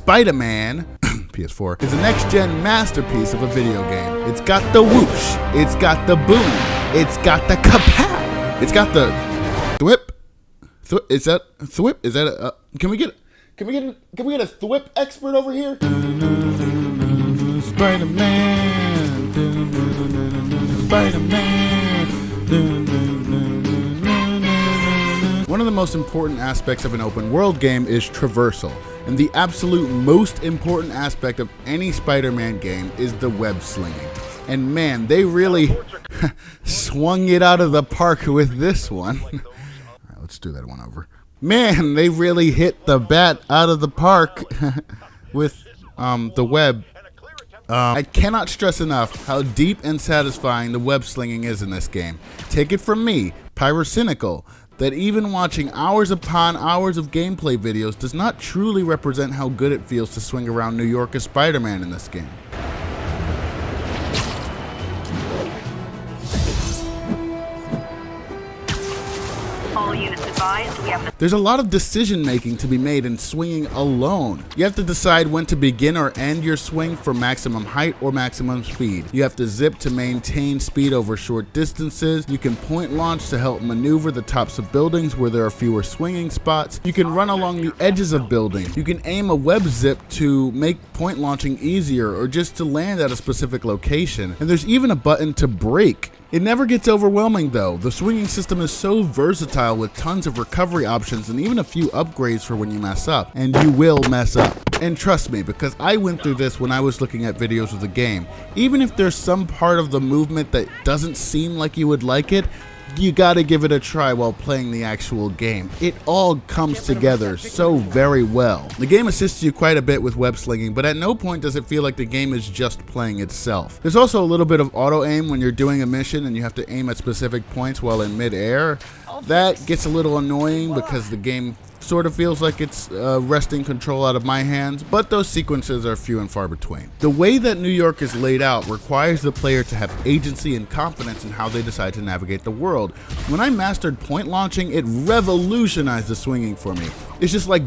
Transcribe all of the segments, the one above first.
Spider-Man PS4 is a next-gen masterpiece of a video game. It's got the whoosh, it's got the boom, it's got the kapow, it's got the thwip. Is that thwip? Is that a can we get a thwip expert over here? Spider-Man, Spider-Man. One of the most important aspects of an open world game is traversal, and the absolute most important aspect of any Spider-Man game is the web slinging. And man, they really swung it out of the park with this one. All right, let's do that one over. Man, they really hit the bat out of the park with the web. I cannot stress enough how deep and satisfying the web slinging is in this game. Take it from me, Pyrocynical, that even watching hours upon hours of gameplay videos does not truly represent how good it feels to swing around New York as Spider-Man in this game. All units advised, we have There's a lot of decision making to be made in swinging alone. You have to decide when to begin or end your swing for maximum height or maximum speed. You have to zip to maintain speed over short distances. You can point launch to help maneuver the tops of buildings where there are fewer swinging spots. You can run along the edges of buildings. You can aim a web zip to make point launching easier or just to land at a specific location. And there's even a button to brake. It never gets overwhelming though. The swinging system is so versatile with tons of recovery options and even a few upgrades for when you mess up. And you will mess up. And trust me, because I went through this when I was looking at videos of the game. Even if there's some part of the movement that doesn't seem like you would like it, you gotta give it a try while playing the actual game. It all comes together so very well. The game assists you quite a bit with web slinging, but at no point does it feel like the game is just playing itself. There's also a little bit of auto aim when you're doing a mission and you have to aim at specific points while in mid-air. That gets a little annoying because the game sort of feels like it's wresting control out of my hands, but those sequences are few and far between. The way that New York is laid out requires the player to have agency and confidence in how they decide to navigate the world. When I mastered point launching, it revolutionized the swinging for me. It's just like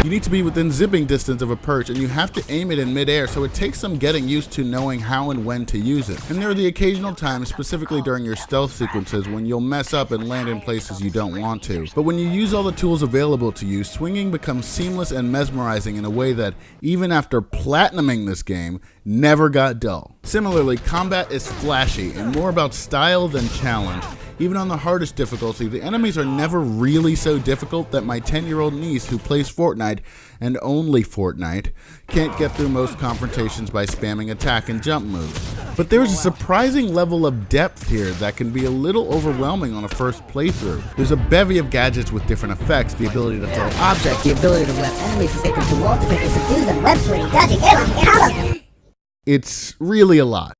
you need to be within zipping distance of a perch and you have to aim it in midair, so it takes some getting used to knowing how and when to use it. And there are the occasional times, specifically during your stealth sequences, when you'll mess up and land in places you don't want to. But when you use all the tools available to you, swinging becomes seamless and mesmerizing in a way that, even after platinuming this game, never got dull. Similarly, combat is flashy and more about style than challenge. Even on the hardest difficulty, the enemies are never really so difficult that my 10-year-old niece who plays Fortnite, and only Fortnite, can't get through most confrontations by spamming attack and jump moves. But there's a surprising level of depth here that can be a little overwhelming on a first playthrough. There's a bevy of gadgets with different effects, the ability to throw objects, the ability to let enemies escape into walls, to quickly subdue them, web swinging, dodging, airlocking. It's really a lot.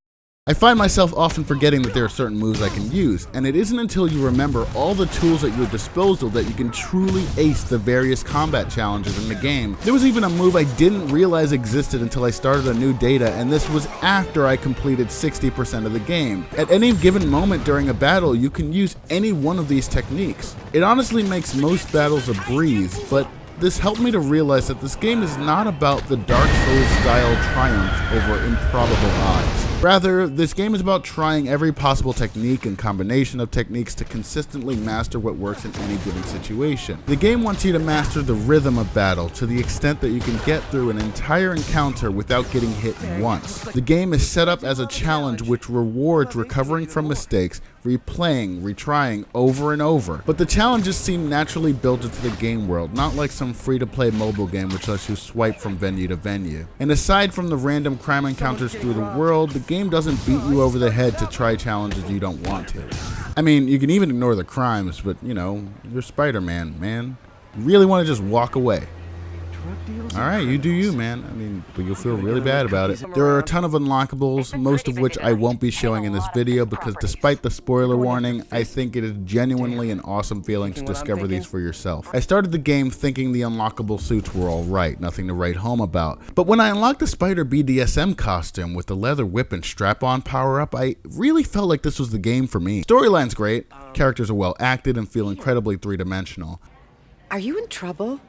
I find myself often forgetting that there are certain moves I can use, and it isn't until you remember all the tools at your disposal that you can truly ace the various combat challenges in the game. There was even a move I didn't realize existed until I started a new data, and this was after I completed 60% of the game. At any given moment during a battle, you can use any one of these techniques. It honestly makes most battles a breeze, but this helped me to realize that this game is not about the Dark Souls style triumph over improbable odds. Rather, this game is about trying every possible technique and combination of techniques to consistently master what works in any given situation. The game wants you to master the rhythm of battle to the extent that you can get through an entire encounter without getting hit once. The game is set up as a challenge which rewards recovering from mistakes, replaying, retrying over and over. But the challenges seem naturally built into the game world, not like some free-to-play mobile game which lets you swipe from venue to venue. And aside from the random crime encounters through the world, the game doesn't beat you over the head to try challenges you don't want to. I mean, you can even ignore the crimes, but you know, you're Spider-Man, man. You really want to just walk away. Alright, you do you, man. I mean, but you'll feel really bad about it. There are a ton of unlockables, most of which I won't be showing in this video because despite the spoiler warning, I think it is genuinely an awesome feeling to discover these for yourself. I started the game thinking the unlockable suits were alright, nothing to write home about. But when I unlocked the Spider BDSM costume with the leather whip and strap-on power-up, I really felt like this was the game for me. Storyline's great, characters are well acted and feel incredibly three-dimensional. Are you in trouble?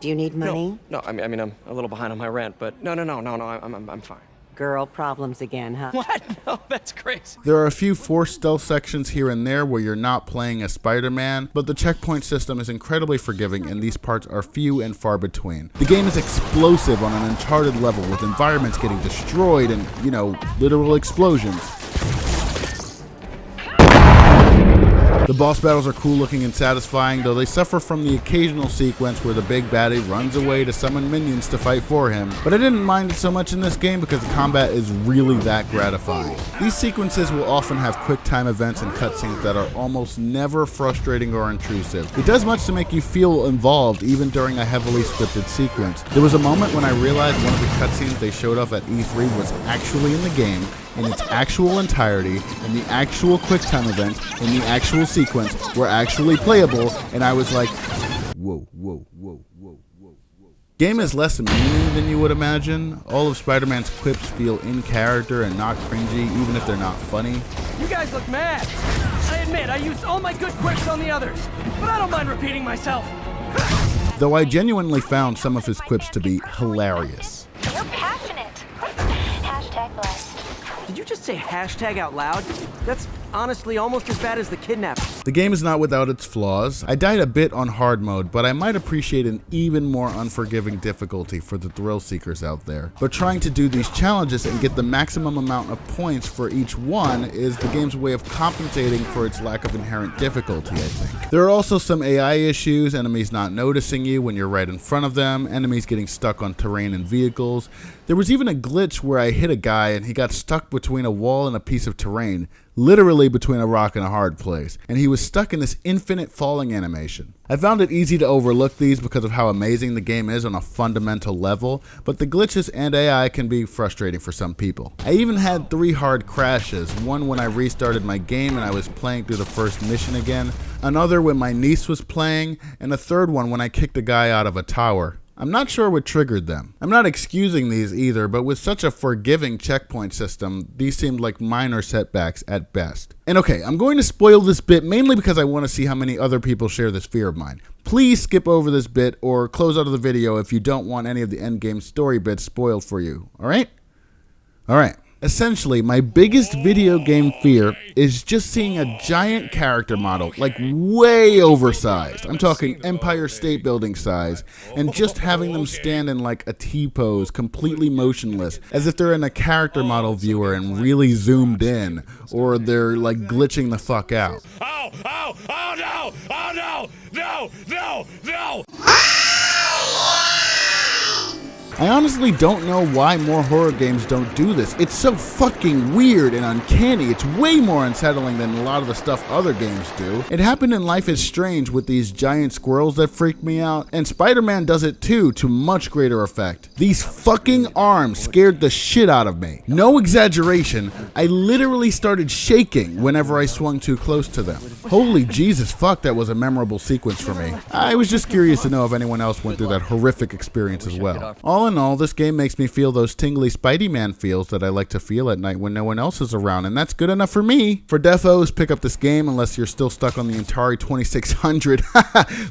Do you need money? No, I mean, I'm a little behind on my rent, but no, I'm fine. Girl problems again, huh? What? No, that's crazy. There are a few forced stealth sections here and there where you're not playing as Spider-Man, but the checkpoint system is incredibly forgiving and these parts are few and far between. The game is explosive on an Uncharted level with environments getting destroyed and, you know, literal explosions. The boss battles are cool looking and satisfying, though they suffer from the occasional sequence where the big baddie runs away to summon minions to fight for him, but I didn't mind it so much in this game because the combat is really that gratifying. These sequences will often have quick time events and cutscenes that are almost never frustrating or intrusive. It does much to make you feel involved even during a heavily scripted sequence. There was a moment when I realized one of the cutscenes they showed off at E3 was actually in the game, in its actual entirety, and the actual QuickTime events in the actual sequence were actually playable, and I was like, whoa. Game is less mean than you would imagine. All of Spider-Man's quips feel in character and not cringy, even if they're not funny. You guys look mad. I admit, I used all my good quips on the others, but I don't mind repeating myself. Though I genuinely found some of his quips to be hilarious. You're passionate. Hashtag blessed. Did you just say hashtag out loud? That's honestly almost as bad as the kidnapping. The game is not without its flaws. I died a bit on hard mode, but I might appreciate an even more unforgiving difficulty for the thrill seekers out there. But trying to do these challenges and get the maximum amount of points for each one is the game's way of compensating for its lack of inherent difficulty, I think. There are also some AI issues, enemies not noticing you when you're right in front of them, enemies getting stuck on terrain and vehicles. There was even a glitch where I hit a guy and he got stuck between a wall and a piece of terrain, literally between a rock and a hard place, and he was stuck in this infinite falling animation. I found it easy to overlook these because of how amazing the game is on a fundamental level, but the glitches and AI can be frustrating for some people. I even had 3 hard crashes, one when I restarted my game and I was playing through the first mission again, another when my niece was playing, and a third one when I kicked a guy out of a tower. I'm not sure what triggered them. I'm not excusing these either, but with such a forgiving checkpoint system, these seemed like minor setbacks at best. And okay, I'm going to spoil this bit mainly because I want to see how many other people share this fear of mine. Please skip over this bit or close out of the video if you don't want any of the endgame story bits spoiled for you, alright? Alright. Essentially, my biggest video game fear is just seeing a giant character model, like way oversized. I'm talking Empire State Building size, and just having them stand in like a T-pose, completely motionless, as if they're in a character model viewer and really zoomed in, or they're like glitching the fuck out. Oh no! I honestly don't know why more horror games don't do this. It's so fucking weird and uncanny. It's way more unsettling than a lot of the stuff other games do. It happened in Life is Strange with these giant squirrels that freaked me out, and Spider-Man does it too, to much greater effect. These fucking arms scared the shit out of me. No exaggeration, I literally started shaking whenever I swung too close to them. Holy Jesus fuck, that was a memorable sequence for me. I was just curious to know if anyone else went through that horrific experience as well. All in all, this game makes me feel those tingly Spidey-Man feels that I like to feel at night when no one else is around, and that's good enough for me. For defos, pick up this game unless you're still stuck on the Atari 2600.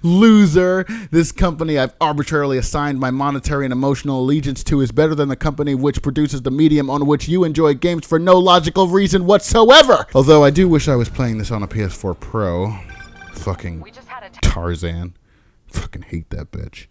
Loser! This company I've arbitrarily assigned my monetary and emotional allegiance to is better than the company which produces the medium on which you enjoy games for no logical reason whatsoever! Although I do wish I was playing this on a PS4 Pro. Fucking Tarzan. Fucking hate that bitch.